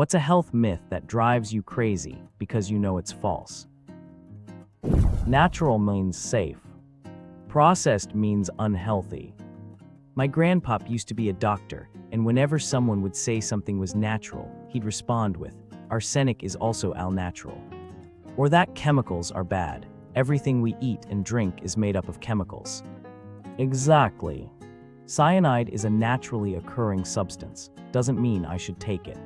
What's a health myth that drives you crazy because you know it's false? Natural means safe. Processed means unhealthy. My grandpop used to be a doctor, and whenever someone would say something was natural, he'd respond with, "Arsenic is also al natural." Or that chemicals are bad. Everything we eat and drink is made up of chemicals. Exactly. Cyanide is a naturally occurring substance. Doesn't mean I should take it.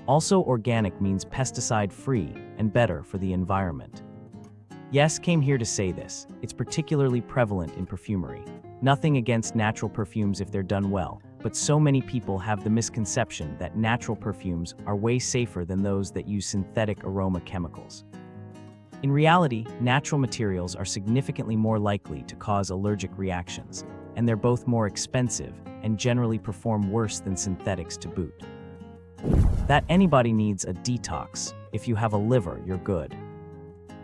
Also, organic means pesticide-free and better for the environment. Yes, came here to say this. It's particularly prevalent in perfumery. Nothing against natural perfumes if they're done well, but so many people have the misconception that natural perfumes are way safer than those that use synthetic aroma chemicals. In reality, natural materials are significantly more likely to cause allergic reactions, and they're both more expensive and generally perform worse than synthetics to boot. That anybody needs a detox. If you have a liver, you're good.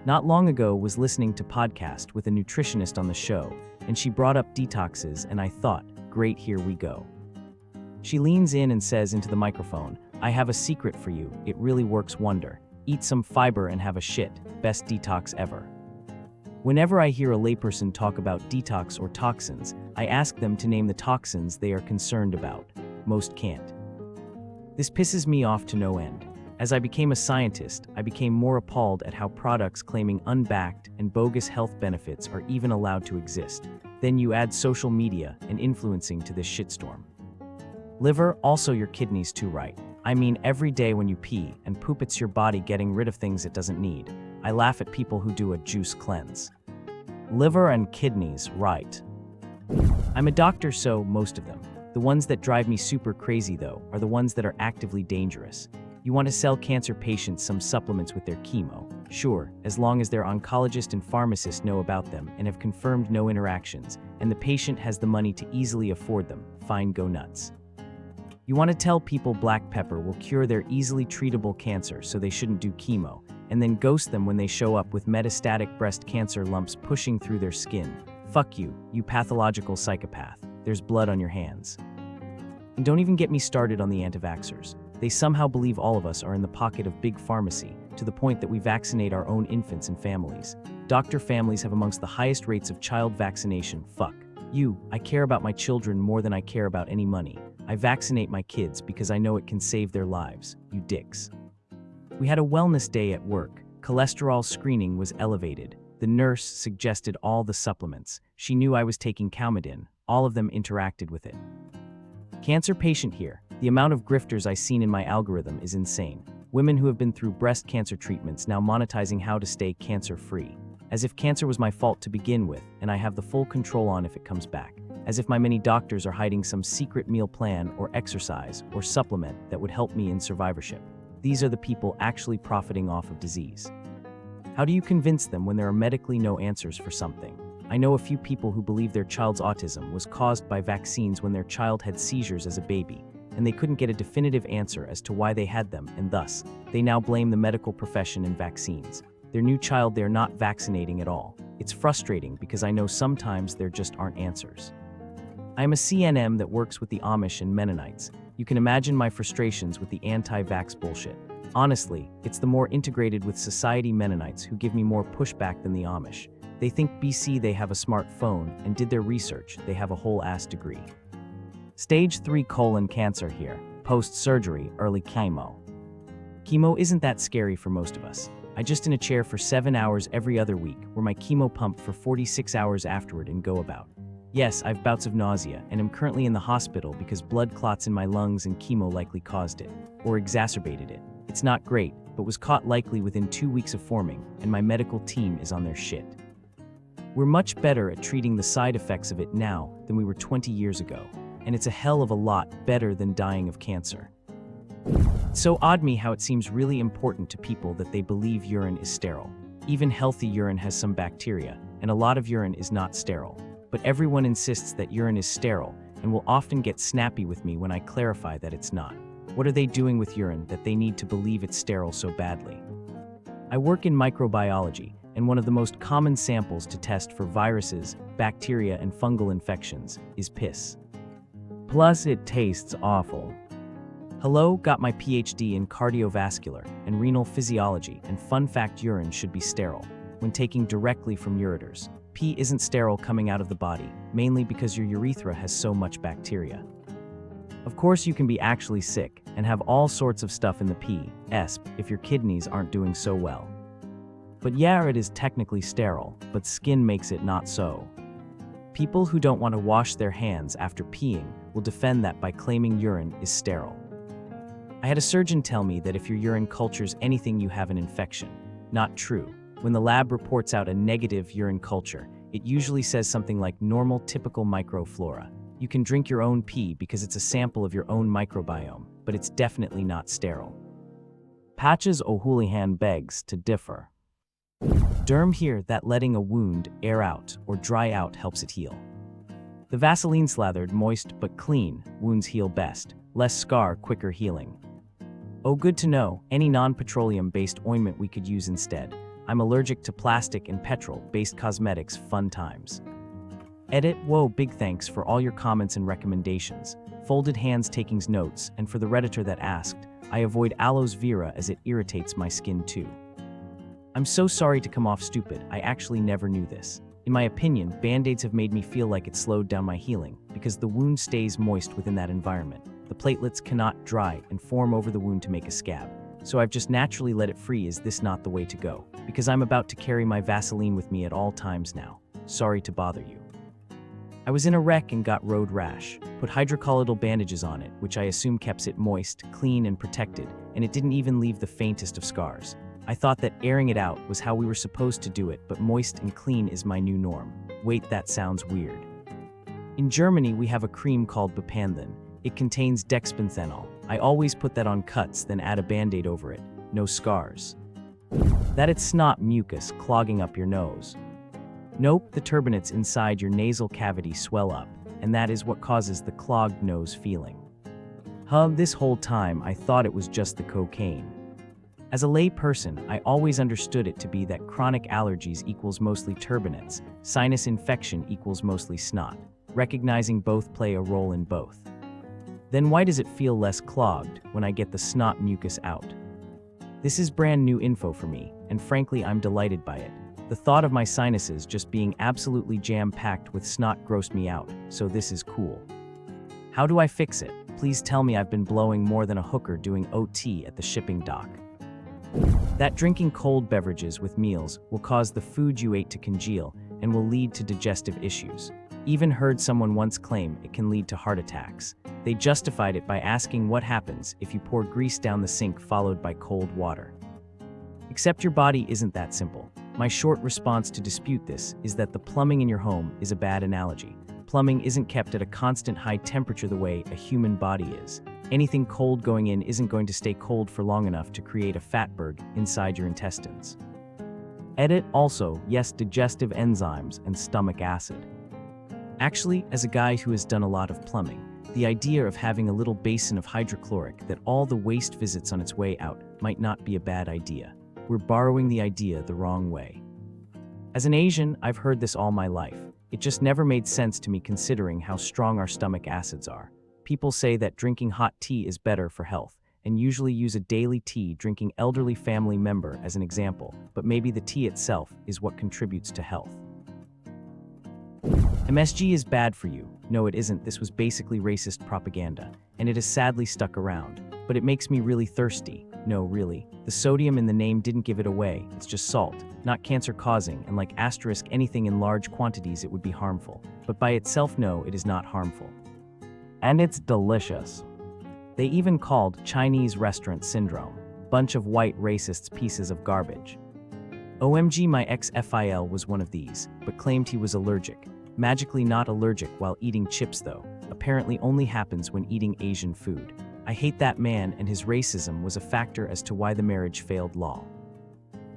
Not long ago was listening to podcast with a nutritionist on the show, and she brought up detoxes, and I thought, great, here we go. She leans in and says into the microphone, "I have a secret for you, it really works wonder. Eat some fiber and have a shit, best detox ever." Whenever I hear a layperson talk about detox or toxins, I ask them to name the toxins they are concerned about. Most can't. This pisses me off to no end. As I became a scientist, I became more appalled at how products claiming unbacked and bogus health benefits are even allowed to exist. Then you add social media and influencing to this shitstorm. Liver, also your kidneys too, right? I mean, every day when you pee and poop, it's your body getting rid of things it doesn't need. I laugh at people who do a juice cleanse. Liver and kidneys, right. I'm a doctor, so most of them. The ones that drive me super crazy, though, are the ones that are actively dangerous. You want to sell cancer patients some supplements with their chemo. Sure, as long as their oncologist and pharmacist know about them and have confirmed no interactions, and the patient has the money to easily afford them, fine, go nuts. You want to tell people black pepper will cure their easily treatable cancer, so they shouldn't do chemo, and then ghost them when they show up with metastatic breast cancer lumps pushing through their skin. Fuck you, you pathological psychopath. There's blood on your hands. And don't even get me started on the anti-vaxxers. They somehow believe all of us are in the pocket of big pharmacy, to the point that we vaccinate our own infants and families. Doctor families have amongst the highest rates of child vaccination. Fuck you, I care about my children more than I care about any money. I vaccinate my kids because I know it can save their lives, you dicks. We had a wellness day at work. Cholesterol screening was elevated. The nurse suggested all the supplements. She knew I was taking Coumadin. All of them interacted with it. Cancer patient here. The amount of grifters I've seen in my algorithm is insane. Women who have been through breast cancer treatments now monetizing how to stay cancer-free. As if cancer was my fault to begin with, and I have the full control on if it comes back. As if my many doctors are hiding some secret meal plan or exercise or supplement that would help me in survivorship. These are the people actually profiting off of disease. How do you convince them when there are medically no answers for something? I know a few people who believe their child's autism was caused by vaccines when their child had seizures as a baby, and they couldn't get a definitive answer as to why they had them, and thus, they now blame the medical profession and vaccines. Their new child they're not vaccinating at all. It's frustrating because I know sometimes there just aren't answers. I am a CNM that works with the Amish and Mennonites. You can imagine my frustrations with the anti-vax bullshit. Honestly, it's the more integrated with society Mennonites who give me more pushback than the Amish. They think BC they have a smartphone and did their research, they have a whole ass degree. Stage 3 colon cancer here, post-surgery, early chemo. Chemo isn't that scary for most of us. I just in a chair for 7 hours every other week, where my chemo pump for 46 hours afterward and go about. Yes, I've bouts of nausea and am currently in the hospital because blood clots in my lungs and chemo likely caused it, or exacerbated it. It's not great, but was caught likely within 2 weeks of forming, and my medical team is on their shit. We're much better at treating the side effects of it now than we were 20 years ago, and it's a hell of a lot better than dying of cancer. It's so odd me how it seems really important to people that they believe urine is sterile. Even healthy urine has some bacteria, and a lot of urine is not sterile. But everyone insists that urine is sterile, and will often get snappy with me when I clarify that it's not. What are they doing with urine that they need to believe it's sterile so badly? I work in microbiology, and one of the most common samples to test for viruses, bacteria, and fungal infections is piss. Plus, it tastes awful. Hello, got my PhD in cardiovascular and renal physiology, and fun fact, urine should be sterile when taking directly from ureters. Pee isn't sterile coming out of the body, mainly because your urethra has so much bacteria. Of course, you can be actually sick and have all sorts of stuff in the pee, if your kidneys aren't doing so well. But yeah, it is technically sterile, but skin makes it not so. People who don't want to wash their hands after peeing will defend that by claiming urine is sterile. I had a surgeon tell me that if your urine cultures anything, you have an infection. Not true. When the lab reports out a negative urine culture, it usually says something like normal typical microflora. You can drink your own pee because it's a sample of your own microbiome, but it's definitely not sterile. Patches O'Houlihan begs to differ. Derm here that letting a wound air out or dry out helps it heal. The Vaseline slathered, moist but clean wounds heal best, less scar, quicker healing. Oh, good to know, any non-petroleum-based ointment we could use instead. I'm allergic to plastic and petrol-based cosmetics, fun times. Edit, whoa, big thanks for all your comments and recommendations. Folded hands takings notes, and for the Redditor that asked, I avoid aloe vera as it irritates my skin too. I'm so sorry to come off stupid, I actually never knew this. In my opinion, Band-Aids have made me feel like it slowed down my healing, because the wound stays moist within that environment. The platelets cannot dry and form over the wound to make a scab. So I've just naturally let it free. Is this not the way to go? Because I'm about to carry my Vaseline with me at all times now. Sorry to bother you. I was in a wreck and got road rash. Put hydrocolloidal bandages on it, which I assume keeps it moist, clean, and protected, and it didn't even leave the faintest of scars. I thought that airing it out was how we were supposed to do it, but moist and clean is my new norm. Wait, that sounds weird. In Germany, we have a cream called Bepanthen. It contains dexpenthenol. I always put that on cuts, then add a Band-Aid over it. No scars. That it's not mucus clogging up your nose. Nope, the turbinates inside your nasal cavity swell up, and that is what causes the clogged nose feeling. This whole time I thought it was just the cocaine. As a lay person, I always understood it to be that chronic allergies equals mostly turbinates, sinus infection equals mostly snot. Recognizing both play a role in both. Then why does it feel less clogged when I get the snot mucus out? This is brand new info for me, and frankly I'm delighted by it. The thought of my sinuses just being absolutely jam-packed with snot grossed me out, so this is cool. How do I fix it? Please tell me I've been blowing more than a hooker doing OT at the shipping dock. That drinking cold beverages with meals will cause the food you ate to congeal and will lead to digestive issues. Even heard someone once claim it can lead to heart attacks. They justified it by asking what happens if you pour grease down the sink followed by cold water. Except your body isn't that simple. My short response to dispute this is that the plumbing in your home is a bad analogy. Plumbing isn't kept at a constant high temperature the way a human body is. Anything cold going in isn't going to stay cold for long enough to create a fatberg inside your intestines. Edit, also, yes, digestive enzymes and stomach acid. Actually, as a guy who has done a lot of plumbing, the idea of having a little basin of hydrochloric that all the waste visits on its way out might not be a bad idea. We're borrowing the idea the wrong way. As an Asian, I've heard this all my life. It just never made sense to me considering how strong our stomach acids are. People say that drinking hot tea is better for health, and usually use a daily tea drinking elderly family member as an example, but maybe the tea itself is what contributes to health. MSG is bad for you. No, it isn't. This was basically racist propaganda, and it has sadly stuck around. But it makes me really thirsty. No, really. The sodium in the name didn't give it away. It's just salt, not cancer-causing, and like asterisk anything in large quantities it would be harmful. But by itself, no, it is not harmful. And it's delicious. They even called Chinese restaurant syndrome. Bunch of white racists pieces of garbage. OMG, my ex-FIL was one of these, but claimed he was allergic. Magically not allergic while eating chips though. Apparently only happens when eating Asian food. I hate that man, and his racism was a factor as to why the marriage failed law.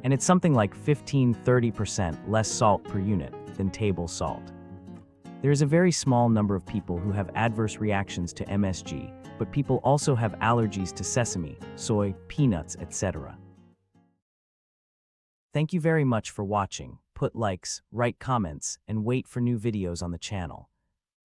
And it's something like 15–30% less salt per unit than table salt. There is a very small number of people who have adverse reactions to MSG, but people also have allergies to sesame, soy, peanuts, etc. Thank you very much for watching. Put likes, write comments, and wait for new videos on the channel.